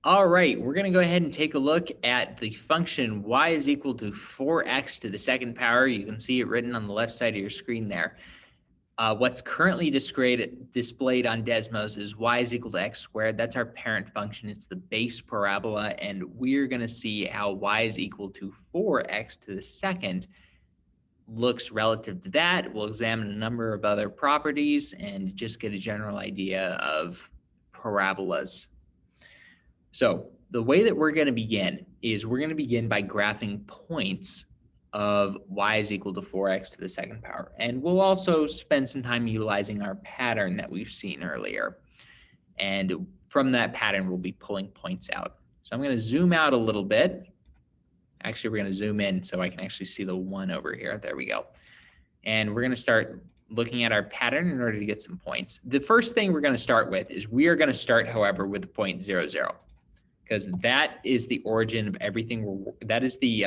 All right, we're going to go ahead and take a look at the function y is equal to 4x to the second power. You can see it written on the left side of your screen there. What's currently displayed on Desmos is y is equal to x squared. That's our parent function. It's the base parabola, and we're going to see how y is equal to 4x to the second looks relative to that. We'll examine a number of other properties and just get a general idea of parabolas. So the way that we're going to begin is we're going to begin by graphing points of y is equal to 4x to the second power. And we'll also spend some time utilizing our pattern that we've seen earlier. And from that pattern, we'll be pulling points out. So I'm going to zoom out a little bit. Actually, we're going to zoom in so I can actually see the 1 over here. There we go. And we're going to start looking at our pattern in order to get some points. The first thing we're going to start with is we are going to start, however, with the point 0, 0. Because that is the origin of everything. That is the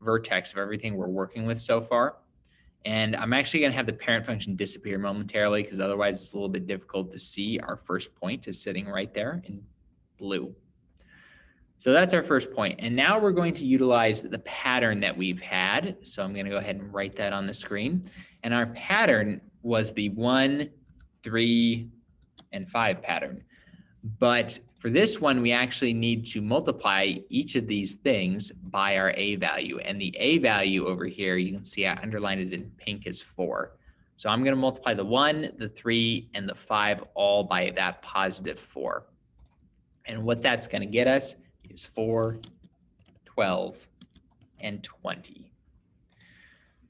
vertex of everything we're working with so far. And I'm actually going to have the parent function disappear momentarily because otherwise it's a little bit difficult to see. Our first point is sitting right there in blue. So that's our first point. And now we're going to utilize the pattern that we've had. So I'm going to go ahead and write that on the screen. And our pattern was the 1, 3, and 5 pattern. But for this one, we actually need to multiply each of these things by our a value. And the a value over here, you can see I underlined it in pink, is 4. So I'm going to multiply the 1, the 3, and the 5 all by that positive 4. And what that's going to get us is 4, 12, and 20.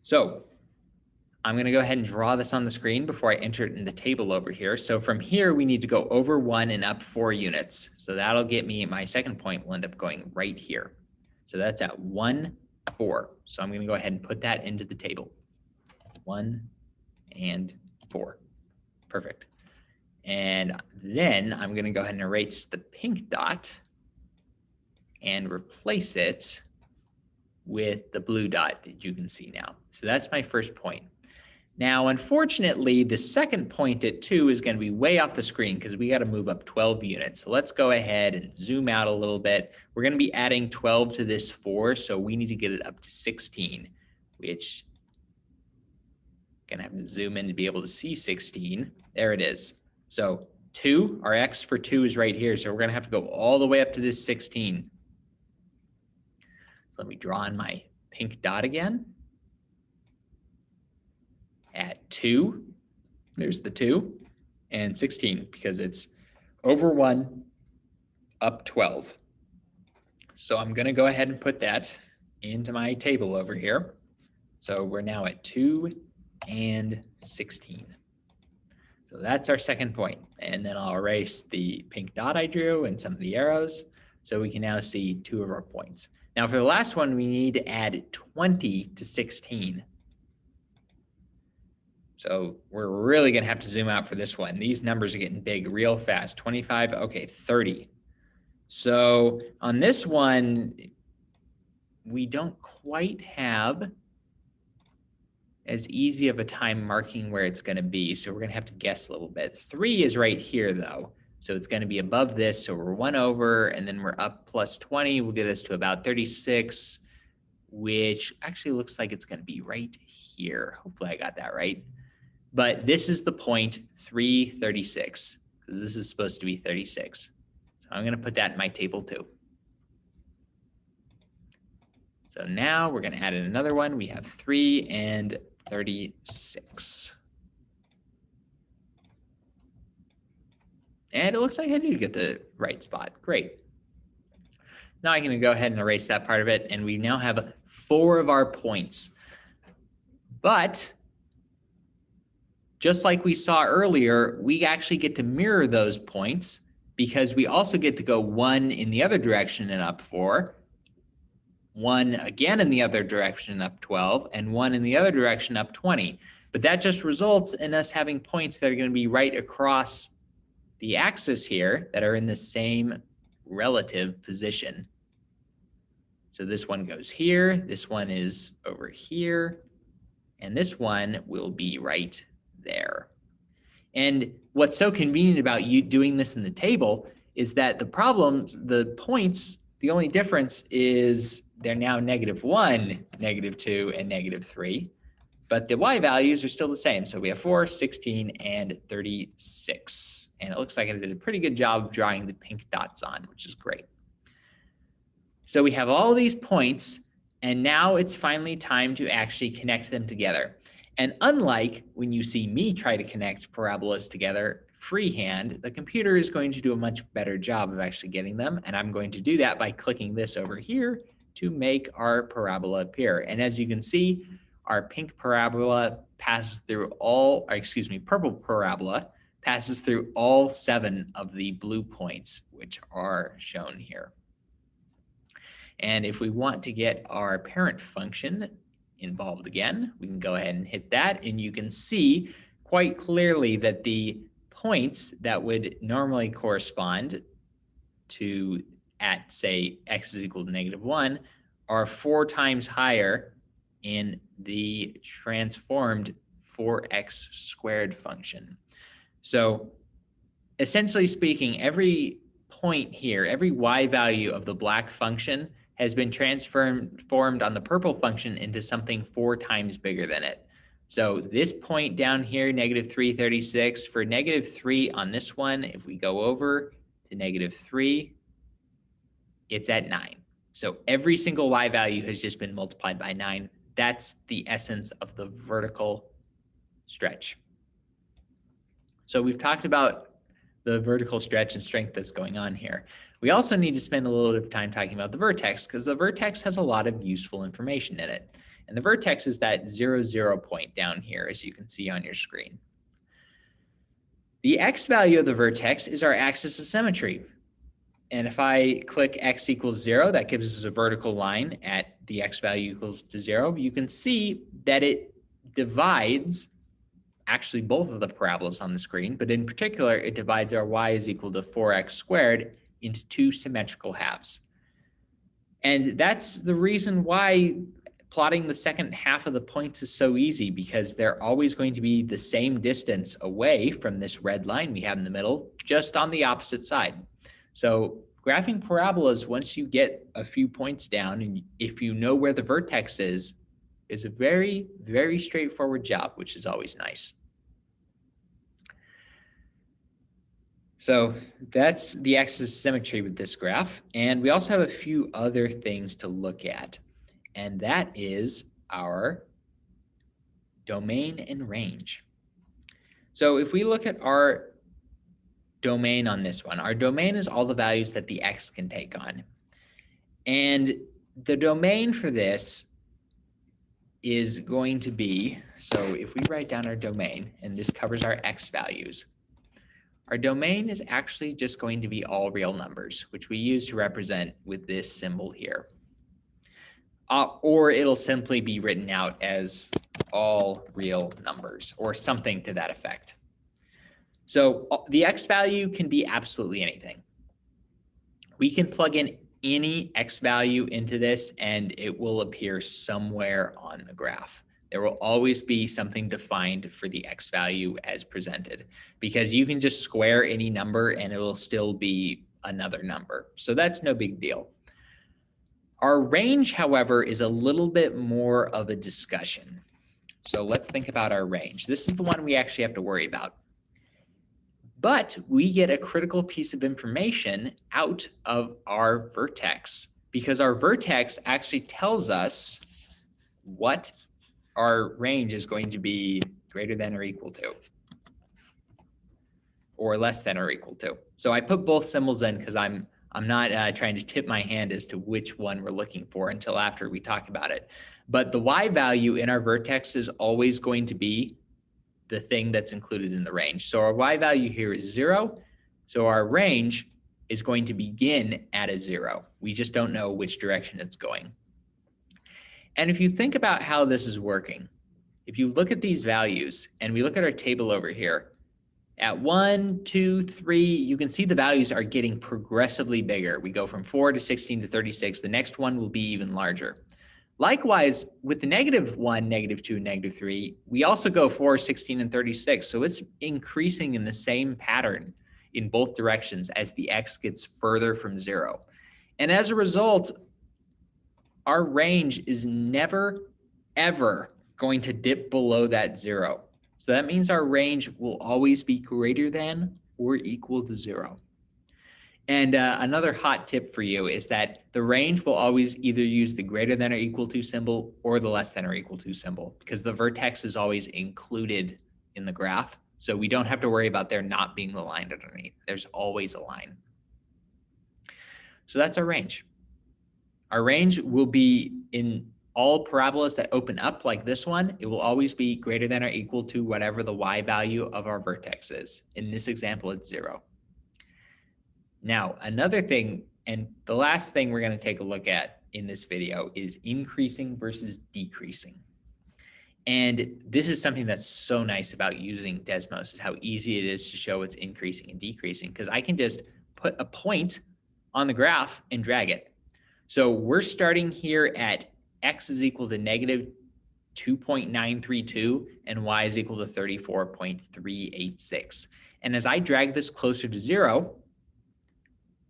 So I'm going to go ahead and draw this on the screen before I enter it in the table over here. So from here, we need to go over 1 and up 4 units. So that'll get me, my second point will end up going right here. So that's at 1, 4. So I'm going to go ahead and put that into the table. 1 and 4. Perfect. And then I'm going to go ahead and erase the pink dot and replace it with the blue dot that you can see now. So that's my first point. Now, unfortunately, the second point at 2 is going to be way off the screen because we got to move up 12 units. So let's go ahead and zoom out a little bit. We're going to be adding 12 to this 4, so we need to get it up to 16, which I'm going to have to zoom in to be able to see 16. There it is. So 2, our x for 2 is right here, so we're going to have to go all the way up to this 16. So let me draw in my pink dot again. At 2, there's the 2, and 16, because it's over 1, up 12. So I'm going to go ahead and put that into my table over here. So we're now at 2 and 16. So that's our second point. And then I'll erase the pink dot I drew and some of the arrows, so we can now see 2 of our points. Now for the last one, we need to add 20 to 16. So we're really going to have to zoom out for this one. These numbers are getting big real fast. 25, okay, 30. So on this one, we don't quite have as easy of a time marking where it's going to be. So we're going to have to guess a little bit. 3 is right here, though. So it's going to be above this. So we're 1 over, and then we're up plus 20 will get us to about 36, which actually looks like it's going to be right here. Hopefully I got that right. But this is the point 336, because this is supposed to be 36. So I'm going to put that in my table too. So now we're going to add in another one. We have 3 and 36. And it looks like I did get the right spot. Great. Now I'm going to go ahead and erase that part of it. And we now have 4 of our points. But just like we saw earlier, we actually get to mirror those points because we also get to go 1 in the other direction and up 4, 1 again in the other direction and up 12, and 1 in the other direction up 20. But that just results in us having points that are going to be right across the axis here that are in the same relative position. So this one goes here, this one is over here, and this one will be right there. And what's so convenient about you doing this in the table is that the points, the only difference is they're now -1, -2, and -3. But the y values are still the same. So we have 4, 16, and 36. And it looks like I did a pretty good job of drawing the pink dots on, which is great. So we have all these points, and now it's finally time to actually connect them together. And unlike when you see me try to connect parabolas together freehand, the computer is going to do a much better job of actually getting them. And I'm going to do that by clicking this over here to make our parabola appear. And as you can see, our pink parabola passes through all, or excuse me, purple parabola passes through all 7 of the blue points, which are shown here. And if we want to get our parent function involved again, we can go ahead and hit that, and you can see quite clearly that the points that would normally correspond to at, say, x is equal to -1 are 4 times higher in the transformed 4x squared function. So essentially speaking, every point here, every y value of the black function has been transformed on the purple function into something 4 times bigger than it. So this point down here, -336, for -3 on this one, if we go over to -3, it's at 9. So every single y value has just been multiplied by 9. That's the essence of the vertical stretch. So we've talked about the vertical stretch and strength that's going on here. We also need to spend a little bit of time talking about the vertex, because the vertex has a lot of useful information in it. And the vertex is that 0, 0 point down here, as you can see on your screen. The x value of the vertex is our axis of symmetry. And if I click x equals 0, that gives us a vertical line at the x value equals to 0. You can see that it divides actually both of the parabolas on the screen, but in particular, it divides our y is equal to 4x squared into 2 symmetrical halves. And that's the reason why plotting the second half of the points is so easy, because they're always going to be the same distance away from this red line we have in the middle, just on the opposite side. So graphing parabolas, once you get a few points down, and if you know where the vertex is a very, very straightforward job, which is always nice. So that's the axis of symmetry with this graph. And we also have a few other things to look at. And that is our domain and range. So if we look at our domain on this one, our domain is all the values that the x can take on. And the domain for this is going to be, so if we write down our domain, and this covers our x values, our domain is actually just going to be all real numbers, which we use to represent with this symbol here. Or it'll simply be written out as all real numbers or something to that effect. So the x value can be absolutely anything. We can plug in any x value into this and it will appear somewhere on the graph. There will always be something defined for the x value as presented, because you can just square any number and it will still be another number. So that's no big deal. Our range, however, is a little bit more of a discussion. So let's think about our range. This is the one we actually have to worry about. But we get a critical piece of information out of our vertex, because our vertex actually tells us what our range is going to be greater than or equal to, or less than or equal to. So I put both symbols in because I'm not trying to tip my hand as to which one we're looking for until after we talk about it. But the y value in our vertex is always going to be the thing that's included in the range. So our y value here is 0. So our range is going to begin at a 0. We just don't know which direction it's going. And if you think about how this is working, if you look at these values and we look at our table over here, at 1, 2, 3, you can see the values are getting progressively bigger. We go from 4 to 16 to 36. The next one will be even larger. Likewise, with the -1, -2, -3, we also go 4, 16, and 36. So it's increasing in the same pattern. in both directions as the x gets further from 0. And as a result, our range is never, ever going to dip below that 0. So that means our range will always be greater than or equal to 0. And another hot tip for you is that the range will always either use the greater than or equal to symbol or the less than or equal to symbol, because the vertex is always included in the graph. So we don't have to worry about there not being the line underneath. There's always a line. So that's our range. Our range will be in all parabolas that open up like this one. It will always be greater than or equal to whatever the y value of our vertex is. In this example, it's 0. Now, another thing, and the last thing we're going to take a look at in this video is increasing versus decreasing. And this is something that's so nice about using Desmos, is how easy it is to show it's increasing and decreasing, because I can just put a point on the graph and drag it. So we're starting here at x is equal to negative 2.932 and y is equal to 34.386. And as I drag this closer to 0,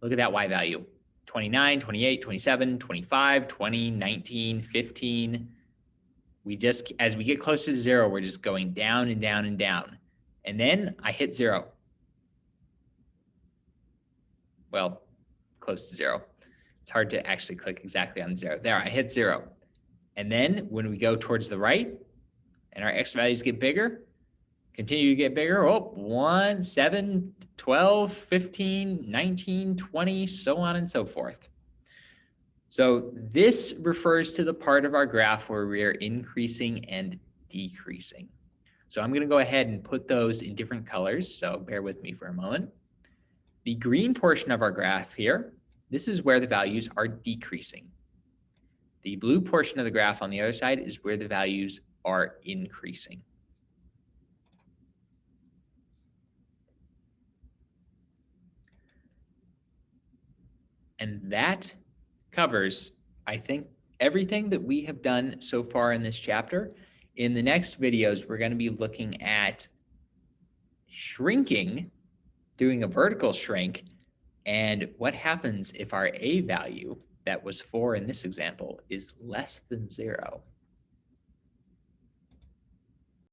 look at that y value, 29, 28, 27, 25, 20, 19, 15. We just, as we get closer to 0, we're just going down and down and down. And then I hit 0. Well, close to 0. It's hard to actually click exactly on 0. There, I hit 0. And then when we go towards the right and our x values get bigger, continue to get bigger. Oh, 1, 7, 12, 15, 19, 20, so on and so forth. So this refers to the part of our graph where we are increasing and decreasing. So I'm going to go ahead and put those in different colors. So bear with me for a moment. The green portion of our graph here, this is where the values are decreasing. The blue portion of the graph on the other side is where the values are increasing. And that covers, I think, everything that we have done so far in this chapter. In the next videos, we're going to be looking at shrinking, doing a vertical shrink, and what happens if our a value, that was 4 in this example, is less than 0.